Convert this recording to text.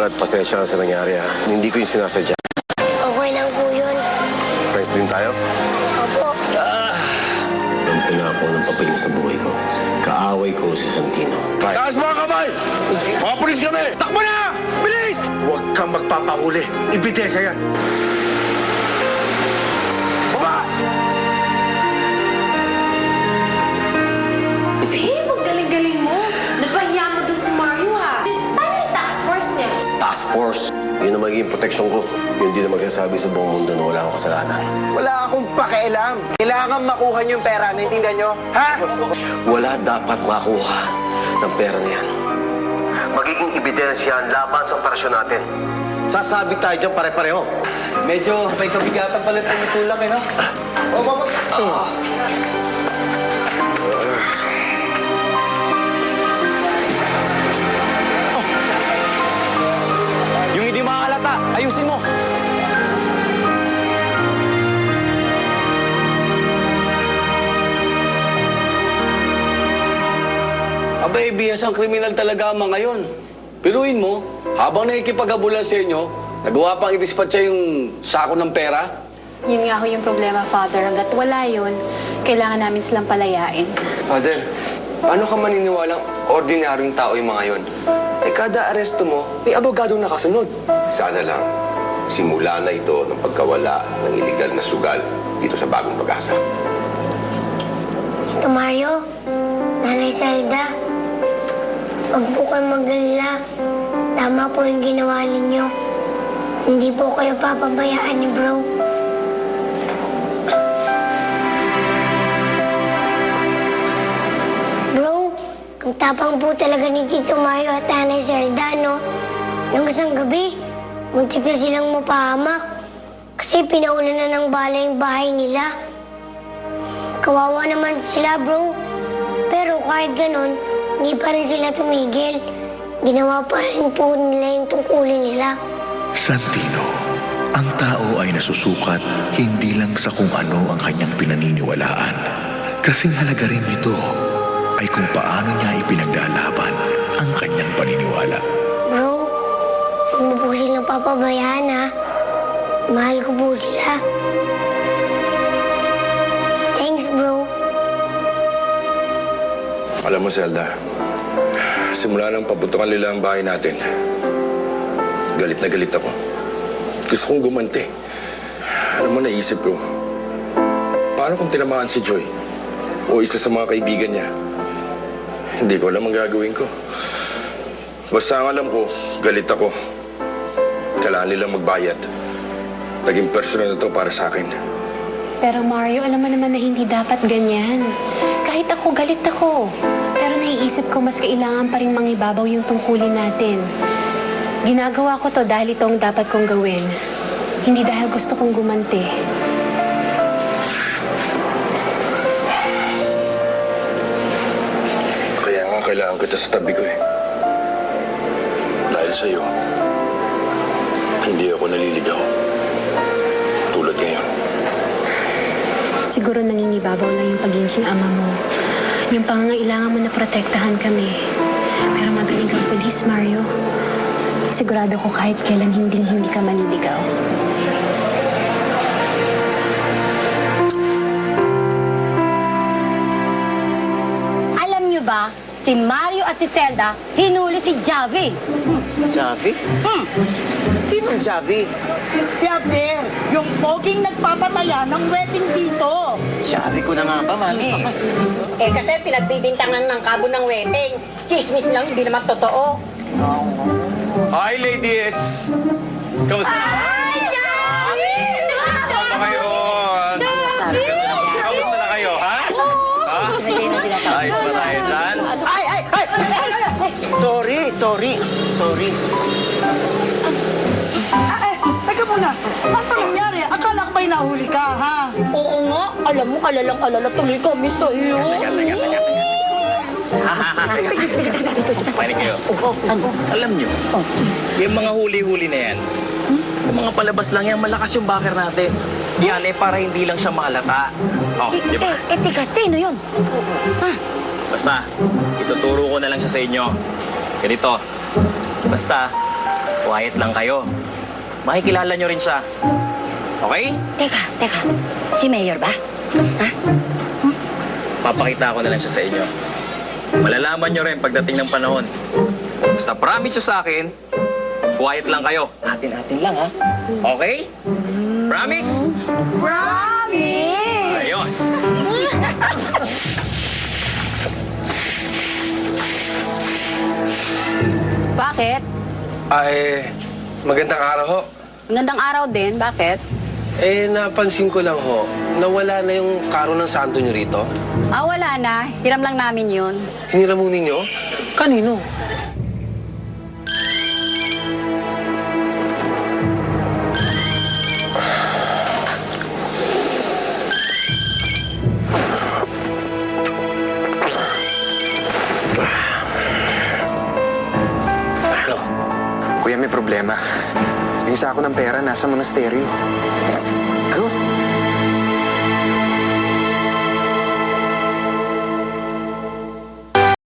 pala at pasensya ka sa nangyari, ha? Hindi ko yung sinasadya. Okay lang po yun. Friends din tayo? Opo. Dampi na ako ng papiling sa buhay ko. Kaaway ko si Santino. Taas mga kamay! Mga pulis kami! Takbo na! Bilis! Huwag kang magpapahuli. Ibidensya yan. Baba! Babe, ang galing-galing mo. Napahiya mo dun si Mario, ha? Paano yung task force niya? Task Force. Yun ang magiging proteksyon ko. Yun din ang magsasabi sa buong mundo na wala akong kasalanan. Wala akong pakialam. Kailangan makuha niyo yung pera. Naintindihan niyo? Ha? Wala dapat makuha ng pera na yan. Magiging ebidensya ang laban sa operasyon natin. Sasabi tayo dyan pare-pareho. Medyo may kabigatan pala itong tulak, eh, no? Yung hindi makakalata, ayusin mo! Abay, bihas ang kriminal talaga ang mga ngayon. Piruin mo, habang nakikipag-abulan sa inyo, nagawa pang i-dispatcha yung sako ng pera. Yun nga ho yung problema, Father. Hanggat wala yun, kailangan namin silang palayain. Father, paano ka maniniwalang ordinaryong tao yung mga yon? Eh, kada aresto mo, may abogadong nakasunod. Sana lang, simula na ito ng pagkawala ng iligal na sugal dito sa Bagong Pag-asa. Tito Mario, Nanay Zelda, huwag po kayo mag-alala. Tama po yung ginawa ninyo. Hindi po kayo papabayaan ni Bro. Bro, ang tapang po talaga ni Tito Mario at Nanay Zelda, no? Nung isang gabi, muntik na silang mapahamak. Kasi pinaulan na ng bala yung bahay nila. Kawawa naman sila, bro. Pero kahit ganon, hindi pa rin sila tumigil. Ginawa pa rin po nila yung tungkulin nila. Santino, ang tao ay nasusukat hindi lang sa kung ano ang kanyang pinaniniwalaan. Kasing halaga rin nito ay kung paano niya ipinaglalaban ang kanyang paniniwala. Bro, huwag mo po silang papabayaan, ha? Mahal ko po sila. Thanks, bro. Alam mo, Zelda, simula nang paputukan nila ang bahay natin, galit na galit ako. Gusto kong gumanti. Alam mo, naisip ko, paano kung tinamaan si Joy o isa sa mga kaibigan niya? Hindi ko alam ang gagawin ko. Basta ang alam ko, galit ako. Kailangan nilang magbayad. Naging personal na to para sa akin. Pero Mario, alam mo naman na hindi dapat ganyan. Kahit ako, galit ako. Pero naiisip ko mas kailangan pa rin mangibabaw yung tungkulin natin. Ginagawa ko to dahil ito ang dapat kong gawin. Hindi dahil gusto kong gumanti. Kaya nga kailangan kita sa tabi ko eh. Dahil sa'yo, hindi ako naliligaw. Tulad ngayon. Siguro nangingibabaw lang yung pagiging ama mo. Yung pangangailangan mo na protektahan kami. Pero magaling kang pulis, Mario. Sigurado ko kahit kailan hindi ka maliligaw. Alam niyo ba, si Mario at si Zelda, hinuli si Javi. Javi? Sinong Javi? Si Abner, yung poging nagpapataya ng wedding dito. Javi ko na nga ba, Mami? Eh kasi pinagbibintangan ng kabo ng wedding. Chismis lang, hindi naman totoo. Hi, ladies! Kamusta? Ay, Javi! Kamusta kayo? Kamusta na kayo, ha? Ha? Ayos ba tayo dyan? Ay! Sorry. Teka muna, ano nangyari? Akala ko ba'y nahuli ka, ha? Oo nga, alam mo, alala tuloy kami sa'yo. Panig kayo. Alam nyo, yung mga huli-huli na yan, yung mga palabas lang yan, malakas yung backer natin. Yan eh, para hindi lang siya mahalata. Oh, di ba? Teka, sino yun? Basta, ituturo ko na lang siya sa inyo. Ganito, basta, quiet lang kayo. Makikilala nyo rin siya. Okay? Teka. Si Mayor ba? Ha? Papakita ko na lang siya sa inyo. Malalaman nyo rin pagdating ng panahon. Basta promise nyo sa akin, quiet lang kayo. Atin-atin lang, ha? Okay? Promise? Promise! Ayos! Bakit? Magandang araw ho. Magandang araw din. Bakit? Napansin ko lang ho, nawala na yung karo ng santo nyo rito. Wala na. Hiram lang namin yun. Hiniram mo ninyo? Kanino? Kuya, may problema. Yung sako ng pera nasa monasteryo. Ano?